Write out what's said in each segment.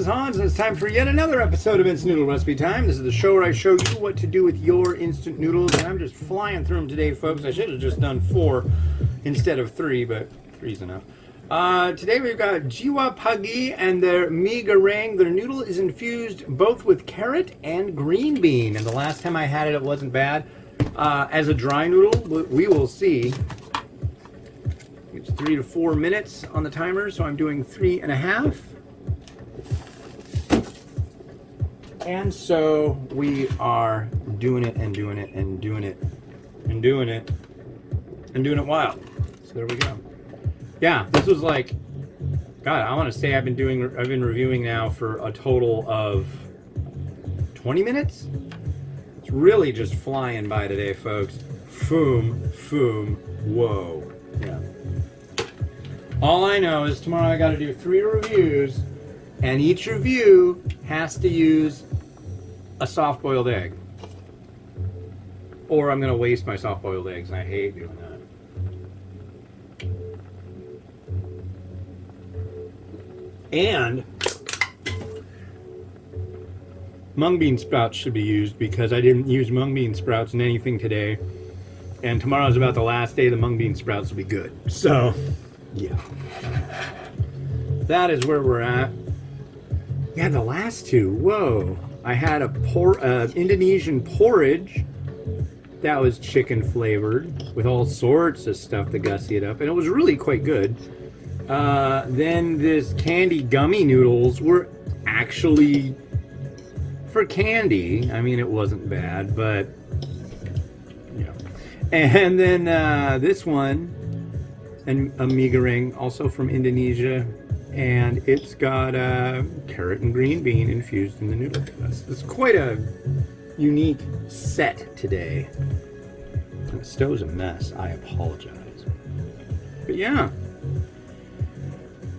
is Hans, and it's time for yet another episode of Instant Noodle Recipe Time. This is the show where I show you what to do with your instant noodles, and I'm just flying through them today, folks. I should have just done 4 instead of 3, but 3's enough. Today we've got Jiwa, Pagi, and their Goreng. Their noodle is infused both with carrot and green bean, and the last time I had it, it wasn't bad. As a dry noodle, we will see. It's 3 to 4 minutes on the timer, so I'm doing 3.5. And so we are doing it and doing it and doing it and doing it and doing it wild. So there we go. Yeah, this was like, God, I want to say I've been reviewing now for a total of 20 minutes. It's really just flying by today, folks. Foom, whoa. Yeah. All I know is tomorrow I got to do 3 reviews, and each review has to use a soft-boiled egg. Or I'm going to waste my soft-boiled eggs, and I hate doing that. And mung bean sprouts should be used because I didn't use mung bean sprouts in anything today. And tomorrow's about the last day the mung bean sprouts will be good. So, yeah. That is where we're at. Yeah, the last 2. Whoa. I had a Indonesian porridge that was chicken flavored with all sorts of stuff to gussy it up, and it was really quite good. Then this candy gummy noodles were actually for candy. I mean, it wasn't bad, but yeah. And then this one, and a Goreng, also from Indonesia. And it's got carrot and green bean infused in the noodle. It's quite a unique set today. And the stove's a mess. I apologize. But yeah,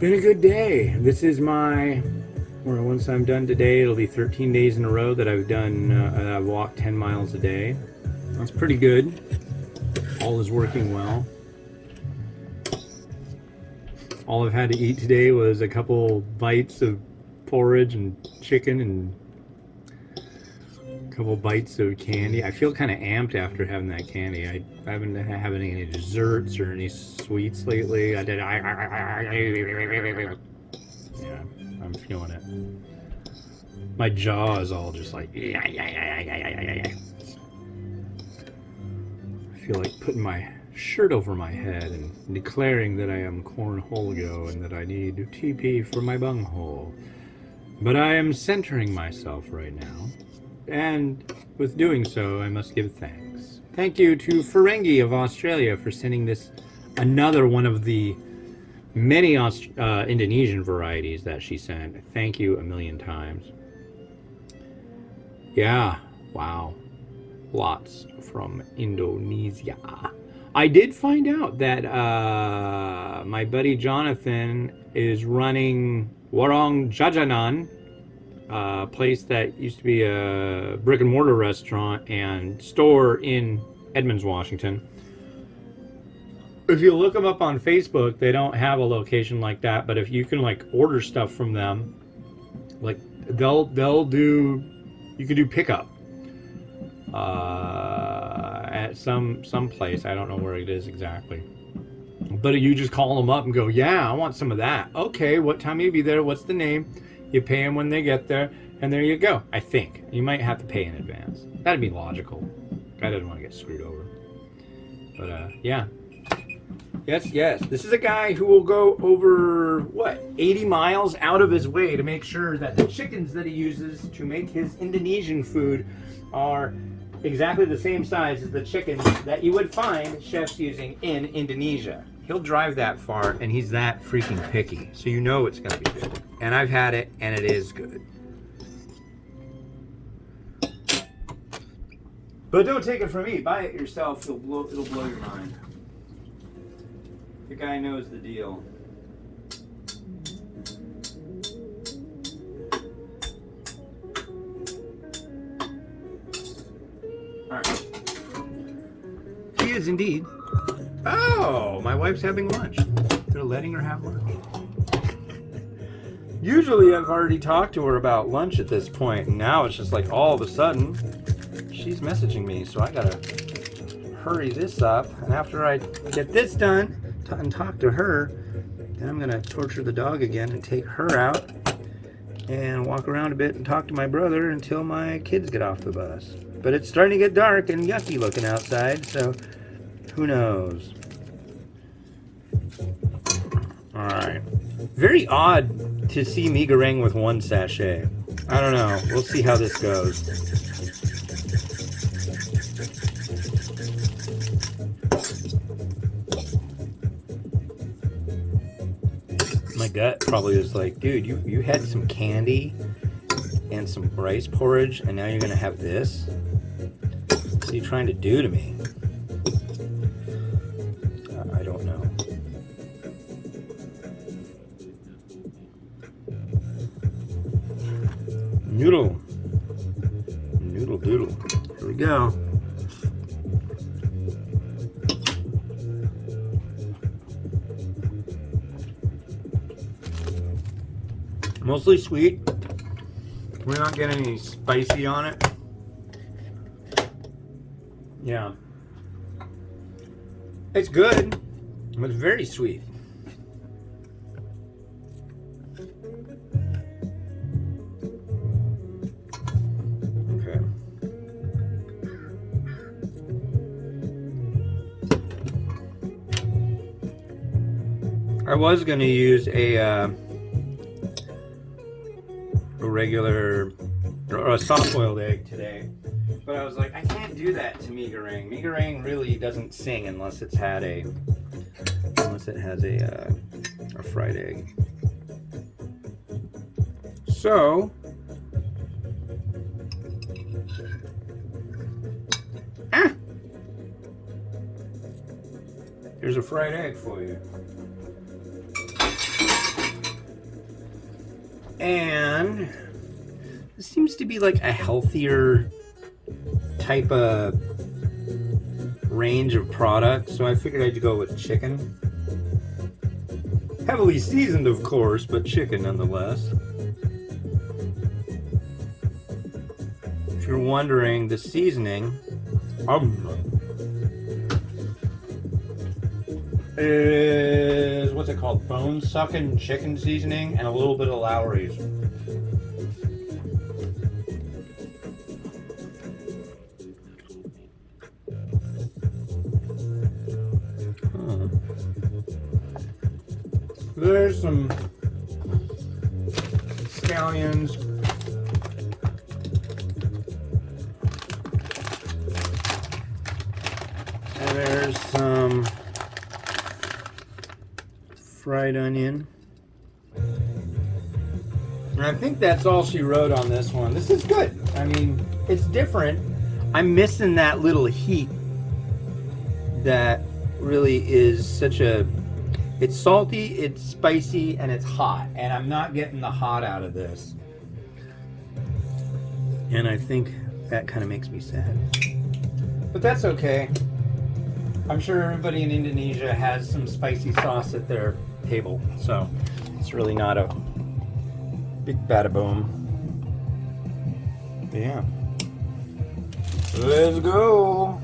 been a good day. This is once I'm done today, it'll be 13 days in a row that I've done, I've walked 10 miles a day. That's pretty good. All is working well. All I've had to eat today was a couple bites of porridge and chicken and a couple bites of candy. I feel kind of amped after having that candy. I haven't been having any desserts or any sweets lately. Yeah, I'm feeling it. My jaw is all just like, I feel like putting my shirt over my head and declaring that I am cornholgo and that I need TP for my bunghole. But I am centering myself right now, and with doing so, I must give thanks. Thank you to Ferengi of Australia for sending this another one of the many Indonesian varieties that she sent. Thank you a million times. Yeah, wow. Lots from Indonesia. I did find out that my buddy Jonathan is running Warung Jajanan, a place that used to be a brick and mortar restaurant and store in Edmonds, Washington. If you look them up on Facebook, they don't have a location like that, but if you can like order stuff from them, like they'll do, you can do pickup. At some place, I don't know where it is exactly, but you just call them up and go, yeah, I want some of that. Okay, what time will you be there? What's the name? You pay them when they get there, and there you go. I think you might have to pay in advance. That'd be logical. Guy doesn't want to get screwed over. But yeah, yes. This is a guy who will go over 80 miles out of his way to make sure that the chickens that he uses to make his Indonesian food are exactly the same size as the chickens that you would find chefs using in Indonesia. He'll drive that far, and he's that freaking picky. So you know it's going to be good. And I've had it, and it is good. But don't take it from me. Buy it yourself. It'll blow your mind. The guy knows the deal. Alright. She is indeed. Oh, my wife's having lunch. They're letting her have lunch. Usually I've already talked to her about lunch at this point, and now it's just like all of a sudden she's messaging me, so I gotta hurry this up. And after I get this done and talk to her, then I'm gonna torture the dog again and take her out and walk around a bit and talk to my brother until my kids get off the bus. But it's starting to get dark and yucky looking outside, so who knows? Alright. Very odd to see me Goreng with one sachet. I don't know. We'll see how this goes. My gut probably is like, dude, you had some candy and some rice porridge, and now you're gonna have this? What are you trying to do to me? I don't know. Noodle. Noodle doodle. Here we go. Mostly sweet. We're not getting any spicy on it. Yeah. It's good, but it's very sweet. Okay. I was going to use a regular or a soft-boiled egg today, but I was like, I can't do that to mee goreng. Mee goreng really doesn't sing unless it has a fried egg. So here's a fried egg for you. And this seems to be like a healthier type of range of products, so I figured I'd go with chicken. Heavily seasoned, of course, but chicken nonetheless. If you're wondering, the seasoning is, what's it called? Bone sucking chicken seasoning and a little bit of Lowry's. There's some scallions. And there's some fried onion. And I think that's all she wrote on this one. This is good. I mean, it's different. I'm missing that little heat that really is such a... It's salty, it's spicy, and it's hot. And I'm not getting the hot out of this. And I think that kind of makes me sad. But that's okay. I'm sure everybody in Indonesia has some spicy sauce at their table. So it's really not a big bada boom. But yeah. Let's go.